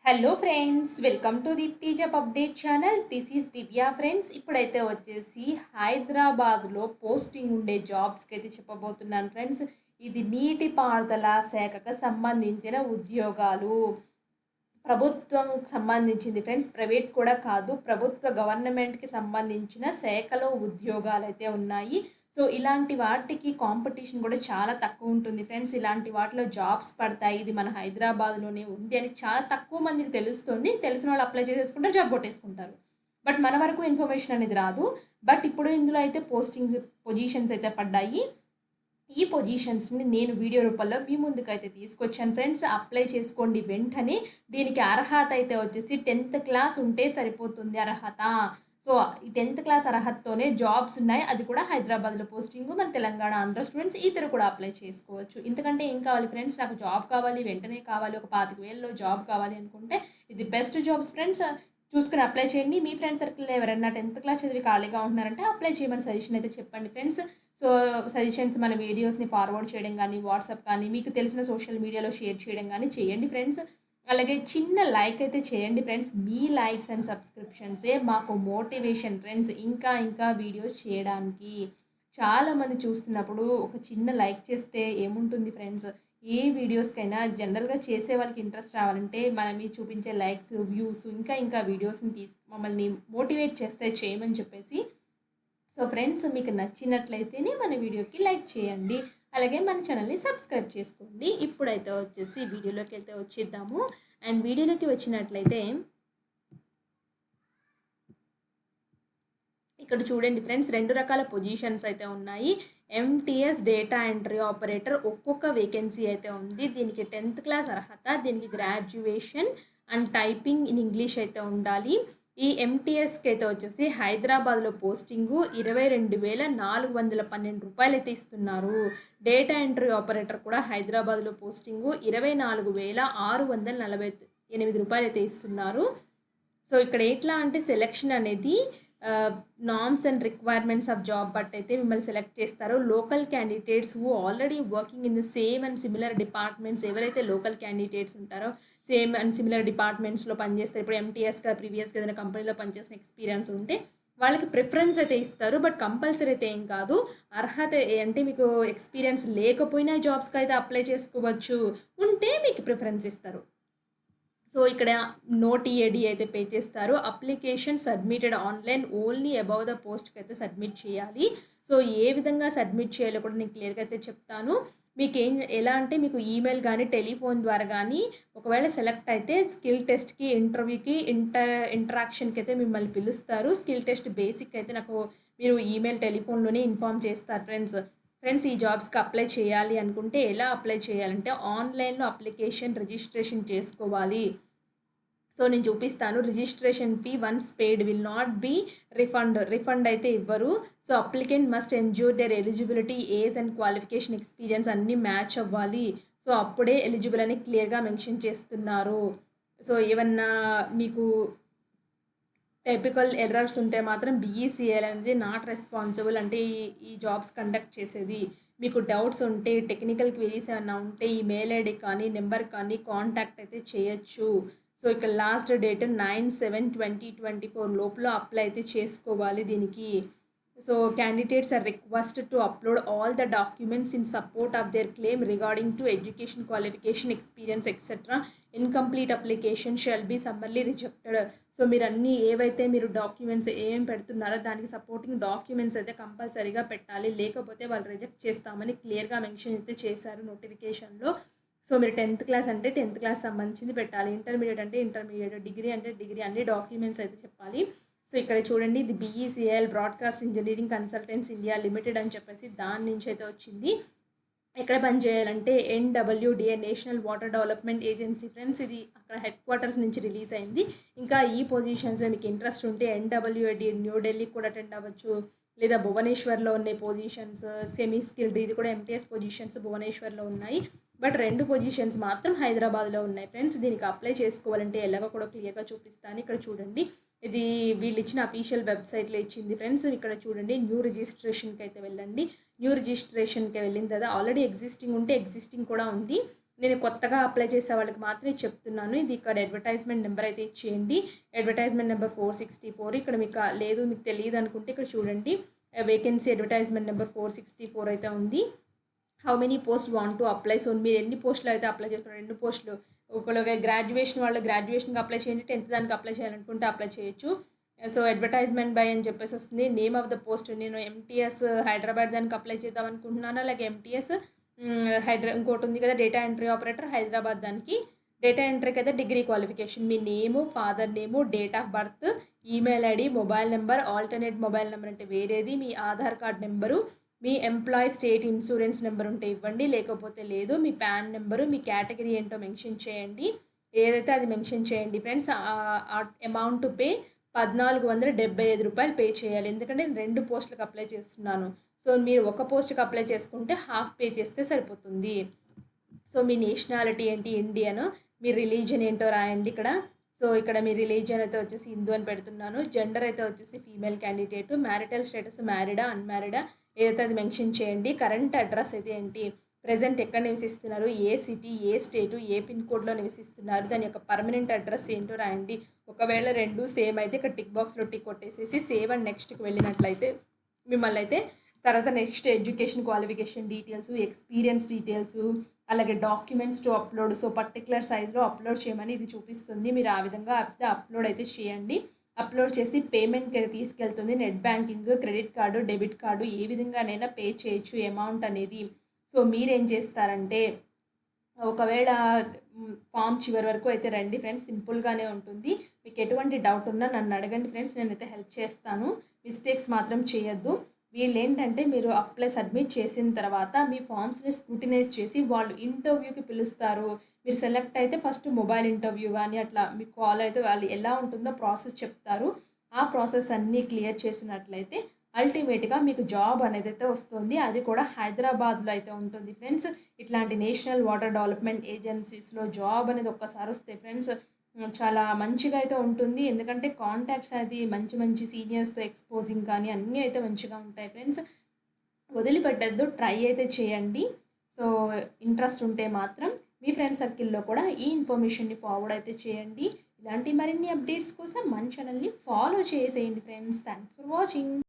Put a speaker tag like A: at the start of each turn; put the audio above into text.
A: Hello friends, welcome to Deepthi job update channel. This is Divya friends. ఇప్పుడైతే వచ్చేసి హైదరాబాద్లో posting ఉండే జాబ్స్కి అయితే చెప్పబోతున్నాను ఫ్రెండ్స్. ఇది నీటిపారుదల శాఖకు సంబంధించిన ఉద్యోగాలు. ప్రభుత్వం సంబంధించింది ఫ్రెండ్స్, ప్రైవేట్ కూడా కాదు, ప్రభుత్వ గవర్నమెంట్కి సంబంధించిన శాఖలో ఉద్యోగాలు అయితే ఉన్నాయి. సో ఇలాంటి వాటికి కాంపిటీషన్ కూడా చాలా తక్కువ ఉంటుంది ఫ్రెండ్స్. ఇలాంటి వాటిలో జాబ్స్ పడతాయి, ఇది మన హైదరాబాద్లోనే ఉంది అని చాలా తక్కువ మందికి తెలుస్తుంది. తెలిసిన వాళ్ళు అప్లై చేసేసుకుంటారు, జాబ్ కొట్టేసుకుంటారు. బట్ మన వరకు ఇన్ఫర్మేషన్ అనేది రాదు. బట్ ఇప్పుడు ఇందులో అయితే పోస్టింగ్ పొజిషన్స్ అయితే పడ్డాయి. ఈ పొజిషన్స్ని నేను వీడియో రూపంలో మీ ముందుకైతే తీసుకొచ్చాను ఫ్రెండ్స్. అప్లై చేసుకోండి వెంటనే. దీనికి అర్హత అయితే వచ్చేసి 10th క్లాస్ ఉంటే సరిపోతుంది అర్హత. సో ఈ 10th క్లాస్ అర్హతతోనే జాబ్స్ ఉన్నాయి, అది కూడా హైదరాబాద్లో పోస్టింగ్. మన తెలంగాణ ఆంధ్ర స్టూడెంట్స్ ఇద్దరు కూడా అప్లై చేసుకోవచ్చు. ఇంతకంటే ఏం కావాలి ఫ్రెండ్స్? నాకు జాబ్ కావాలి, వెంటనే కావాలి, ఒక 25,000లో జాబ్ కావాలి అనుకుంటే ఇది బెస్ట్ జాబ్స్ ఫ్రెండ్స్. చూసుకుని అప్లై చేయండి. మీ ఫ్రెండ్ సర్కిల్లో ఎవరైనా 10th క్లాస్ చదివి ఖాళీగా ఉంటున్నారంటే అప్లై చేయమని సజెషన్ అయితే చెప్పండి ఫ్రెండ్స్. సో సజెషన్స్ మన వీడియోస్ని ఫార్వర్డ్ చేయడం కానీ, వాట్సాప్ కానీ, మీకు తెలిసిన సోషల్ మీడియాలో షేర్ చేయడం కానీ చేయండి ఫ్రెండ్స్. అలాగే చిన్న లైక్ అయితే చేయండి ఫ్రెండ్స్. మీ లైక్స్ అండ్ సబ్స్క్రిప్షన్సే మాకు మోటివేషన్ ఫ్రెండ్స్, ఇంకా ఇంకా వీడియోస్ చేయడానికి. చాలామంది చూస్తున్నప్పుడు ఒక చిన్న లైక్ చేస్తే ఏముంటుంది ఫ్రెండ్స్? ఏ వీడియోస్కైనా జనరల్గా చేసే వాళ్ళకి ఇంట్రెస్ట్ రావాలంటే మనం మీ చూపించే లైక్స్, వ్యూస్, ఇంకా ఇంకా వీడియోస్ని మమ్మల్ని మోటివేట్ చేస్తే చేయమని చెప్పేసి. సో ఫ్రెండ్స్, మీకు నచ్చినట్లయితేనే మన వీడియోకి లైక్ చేయండి, అలాగే మన ఛానల్ని సబ్స్క్రైబ్ చేసుకోండి. ఇప్పుడైతే వచ్చేసి వీడియోలోకి అయితే వచ్చేద్దాము. అండ్ వీడియోలోకి వచ్చినట్లయితే ఇక్కడ చూడండి ఫ్రెండ్స్, 2 రకాల పొజిషన్స్ అయితే ఉన్నాయి. ఎంటీఎస్ డేటా ఎంట్రీ ఆపరేటర్ ఒక్కొక్క వేకెన్సీ అయితే ఉంది. దీనికి 10th క్లాస్ అర్హత, దీనికి graduation and typing in English అయితే ఉండాలి. ఈ ఎంటీఎస్కి అయితే వచ్చేసి హైదరాబాద్లో పోస్టింగు 22,412 రూపాయలు అయితే ఇస్తున్నారు. డేటా ఎంట్రీ ఆపరేటర్ కూడా హైదరాబాద్లో పోస్టింగు 24,648 రూపాయలు అయితే ఇస్తున్నారు. సో ఇక్కడ ఎట్లా అంటే సెలెక్షన్ అనేది norms and requirements of job but అయితే మిమ్మల్ని సెలెక్ట్ చేస్తారు. Local candidates who already working in the same and similar departments, ఎవరైతే లోకల్ క్యాండిడేట్స్ ఉంటారో సేమ్ అండ్ సిమిలర్ డిపార్ట్మెంట్స్లో పనిచేస్తారు, ఇప్పుడు ఎంటీఎస్గా ప్రీవియస్గా ఏదైనా కంపెనీలో పనిచేసిన ఎక్స్పీరియన్స్ ఉంటే వాళ్ళకి ప్రిఫరెన్స్ అయితే ఇస్తారు. బట్ కంపల్సరీ అయితే ఏం కాదు. అర్హత అంటే మీకు ఎక్స్పీరియన్స్ లేకపోయినా జాబ్స్కి అయితే అప్లై చేసుకోవచ్చు, ఉంటే మీకు ప్రిఫరెన్స్ ఇస్తారు. సో ఇక్కడ నో టీఏడి అయితే పే చేస్తారు. Application submitted online only above the పోస్ట్కి అయితే సబ్మిట్ చేయాలి. సో ఏ విధంగా సబ్మిట్ చేయాలో కూడా నేను క్లియర్గా అయితే చెప్తాను. మీకు ఎలా అంటే మీకు ఈమెయిల్ కానీ టెలిఫోన్ ద్వారా కానీ, ఒకవేళ సెలెక్ట్ అయితే స్కిల్ టెస్ట్కి, ఇంటర్వ్యూకి, ఇంటరాక్షన్కి అయితే మిమ్మల్ని పిలుస్తారు. స్కిల్ టెస్ట్ బేసిక్ అయితే నాకు మీరు ఈమెయిల్ టెలిఫోన్లోనే ఇన్ఫామ్ చేస్తారు ఫ్రెండ్స్. ఈ జాబ్స్కి అప్లై చేయాలి అనుకుంటే ఎలా అప్లై చేయాలంటే ఆన్లైన్లో అప్లికేషన్ రిజిస్ట్రేషన్ చేసుకోవాలి. సో నేను చూపిస్తాను. Registration fee once paid will not be refund అయితే ఇవ్వరు. So applicant must ensure their eligibility, age and qualification, experience అన్నీ మ్యాచ్ అవ్వాలి. సో అప్పుడే ఎలిజిబుల్ అని క్లియర్గా మెన్షన్ చేస్తున్నారు. సో ఏమన్నా మీకు టైపికల్ ఎర్రర్స్ ఉంటే మాత్రం బీఈసీఎల్ అనేది నాట్ రెస్పాన్సిబుల్, అంటే ఈ జాబ్స్ కండక్ట్ చేసేది. మీకు డౌట్స్ ఉంటే, టెక్నికల్ క్వెరీస్ ఏమైనా ఉంటే ఈ మెయిల్ ఐడి కానీ నెంబర్ కానీ కాంటాక్ట్ అయితే చేయొచ్చు. సో ఇక్కడ లాస్ట్ డేట్ 9/7/2024 లోపల అప్లై అయితే చేసుకోవాలి దీనికి. So candidates are requested to upload all the documents in support of their claim regarding to education, qualification, experience, etc. Incomplete application shall be summarily rejected. So మీరు అన్నీ ఏవైతే మీరు documents ఏమేమి పెడుతున్నారో దానికి సపోర్టింగ్ డాక్యుమెంట్స్ అయితే కంపల్సరీగా పెట్టాలి, లేకపోతే వాళ్ళు రిజెక్ట్ చేస్తామని క్లియర్గా మెన్షన్ అయితే చేశారు నోటిఫికేషన్లో. సో మీరు 10th క్లాస్ అంటే 10th క్లాస్ సంబంధించింది పెట్టాలి, ఇంటర్మీడియట్ అంటే ఇంటర్మీడియట్, డిగ్రీ అంటే డిగ్రీ, అన్ని డాక్యుమెంట్స్ అయితే చెప్పాలి. సో ఇక్కడ చూడండి, ఇది BECL broadcast engineering consultants India limited అని చెప్పేసి దాని నుంచి అయితే వచ్చింది. ఎక్కడ పని చేయాలంటే NWDA national water development agency friends, ఇది అక్కడ హెడ్ క్వార్టర్స్ నుంచి రిలీజ్ అయింది. ఇంకా ఈ పొజిషన్స్లో మీకు ఇంట్రెస్ట్ ఉంటే ఎన్డబ్ల్యూడి న్యూఢిల్లీ కూడా అటెండ్ అవ్వచ్చు, లేదా భువనేశ్వర్లో ఉన్న పొజిషన్స్ సెమీ స్కిల్డ్, ఇది కూడా ఎంటీఎస్ పొజిషన్స్ భువనేశ్వర్లో ఉన్నాయి. బట్ 2 పొజిషన్స్ మాత్రం హైదరాబాద్లో ఉన్నాయి ఫ్రెండ్స్. దీనికి అప్లై చేసుకోవాలంటే ఎలాగో కూడా క్లియర్గా చూపిస్తాను. ఇక్కడ చూడండి, ఇది వీళ్ళు ఇచ్చిన అఫీషియల్ వెబ్సైట్లో ఇచ్చింది ఫ్రెండ్స్. ఇక్కడ చూడండి, న్యూ రిజిస్ట్రేషన్కి అయితే వెళ్ళండి. న్యూ రిజిస్ట్రేషన్కి వెళ్ళిన తర్వాత ఆల్రెడీ ఎగ్జిస్టింగ్ ఉంటే ఎగ్జిస్టింగ్ కూడా ఉంది, నేను కొత్తగా అప్లై చేసే వాళ్ళకి మాత్రమే చెప్తున్నాను. ఇది ఇక్కడ అడ్వర్టైజ్మెంట్ నెంబర్ అయితే ఇచ్చేయండి. Advertisement number 464. ఇక్కడ మీకు లేదు మీకు తెలియదు అనుకుంటే ఇక్కడ చూడండి. వేకెన్సీ అడ్వర్టైజ్మెంట్ నెంబర్ 464 అయితే ఉంది. How many post want to apply. So మీరు ఎన్ని పోస్టులు అయితే అప్లై చేస్తున్నారు, 2 పోస్టులు. ఒకవేళ గ్రాడ్యుయేషన్ వాళ్ళు గ్రాడ్యుయేషన్కి అప్లై చేయండి, 10th దానికి అప్లై చేయాలనుకుంటే అప్లై చేయొచ్చు. సో అడ్వర్టైజ్మెంట్ బై అని చెప్పేసి వస్తుంది. నేమ్ ఆఫ్ ద పోస్ట్ నేను ఎంటీఎస్ హైదరాబాద్ దానికి అప్లై చేద్దాం అనుకుంటున్నాను. అలాగే ఎంటీఎస్ ఇంకోటి ఉంది కదా డేటా ఎంట్రీ ఆపరేటర్ హైదరాబాద్ దానికి. డేటా ఎంట్రీకి అయితే degree qualification, me name, father name, date of birth, email ID, mobile number, alternate mobile number అంటే వేరేది, మీ ఆధార్ కార్డ్ నెంబరు, మీ ఎంప్లాయీ స్టేట్ ఇన్సూరెన్స్ నెంబర్ ఉంటే ఇవ్వండి, లేకపోతే లేదు. మీ పాన్ నెంబరు, మీ కేటగిరీ ఏంటో మెన్షన్ చేయండి. ఏదైతే అది మెన్షన్ చేయండి ఫ్రెండ్స్. అమౌంట్ పే ₹1475 పే చేయాలి. ఎందుకంటే నేను 2 పోస్టులకు అప్లై చేస్తున్నాను. సో మీరు ఒక పోస్ట్కి అప్లై చేసుకుంటే హాఫ్ పే చేస్తే సరిపోతుంది. సో మీ నేషనాలిటీ ఏంటి, ఇండియన్. మీ రిలీజన్ ఏంటో రాయండి ఇక్కడ. సో ఇక్కడ మీ రిలీజన్ అయితే వచ్చేసి హిందూ అని పెడుతున్నాను. జెండర్ అయితే వచ్చేసి ఫీమేల్ క్యాండిడేట్. మ్యారిటల్ స్టేటస్ మ్యారీడా అన్మ్యారీడా ఏదైతే అది మెన్షన్ చేయండి. కరెంట్ అడ్రస్ అయితే ఏంటి, ప్రజెంట్ ఎక్కడ నివసిస్తున్నారు, ఏ సిటీ, ఏ స్టేటు, ఏ పిన్ కోడ్లో నివసిస్తున్నారు, దాని యొక్క పర్మనెంట్ అడ్రస్ ఏంటో రాయండి. ఒకవేళ 2 సేమ్ అయితే ఇక్కడ టిక్ బాక్స్లో టిక్ కొట్టేసేసి సేవ్ అండ్ నెక్స్ట్కి వెళ్ళినట్లయితే మిమ్మల్ని అయితే తర్వాత next education qualification details, experience details, అలాగే documents to upload. So particular సైజ్లో అప్లోడ్ చేయమని ఇది చూపిస్తుంది. మీరు ఆ విధంగా అప్లోడ్ అయితే చేయండి. అప్లోడ్ చేసి పేమెంట్కి తీసుకెళ్తుంది. Net banking, credit card, debit card ఏ విధంగానైనా పే చేయొచ్చు అమౌంట్ అనేది. సో మీరేం చేస్తారంటే ఒకవేళ ఫామ్ చివరి వరకు అయితే రండి ఫ్రెండ్స్, సింపుల్గానే ఉంటుంది. మీకు ఎటువంటి డౌట్ ఉన్నా నన్ను అడగండి ఫ్రెండ్స్, నేనైతే హెల్ప్ చేస్తాను. మిస్టేక్స్ మాత్రం చేయొద్దు. వీళ్ళు ఏంటంటే మీరు అప్లై సబ్మిట్ చేసిన తర్వాత మీ ఫామ్స్ని స్క్రూటినైజ్ చేసి వాళ్ళు ఇంటర్వ్యూకి పిలుస్తారు. మీరు సెలెక్ట్ అయితే ఫస్ట్ మొబైల్ ఇంటర్వ్యూ కానీ అట్లా మీకు కాల్ అయితే వాళ్ళు ఎలా ఉంటుందో ప్రాసెస్ చెప్తారు. ఆ ప్రాసెస్ అన్నీ క్లియర్ చేసినట్లయితే అల్టిమేట్గా మీకు జాబ్ అనేది అయితే వస్తుంది. అది కూడా హైదరాబాద్లో అయితే ఉంటుంది ఫ్రెండ్స్. ఇట్లాంటి నేషనల్ వాటర్ డెవలప్మెంట్ ఏజెన్సీస్లో జాబ్ అనేది ఒక్కసారి వస్తే ఫ్రెండ్స్ చాలా మంచిగా అయితే ఉంటుంది. ఎందుకంటే కాంటాక్ట్స్ అది మంచి మంచి సీనియర్స్తో ఎక్స్పోజింగ్ కానీ అన్నీ అయితే మంచిగా ఉంటాయి ఫ్రెండ్స్. వదిలిపెట్టద్దు, ట్రై అయితే చేయండి. సో ఇంట్రెస్ట్ ఉంటే మాత్రం మీ ఫ్రెండ్ సర్కిల్లో కూడా ఈ ఇన్ఫర్మేషన్ని ఫార్వర్డ్ అయితే చేయండి. ఇలాంటి మరిన్ని అప్డేట్స్ కోసం మన ఛానల్ని ఫాలో చేసేయండి ఫ్రెండ్స్. Thanks for watching.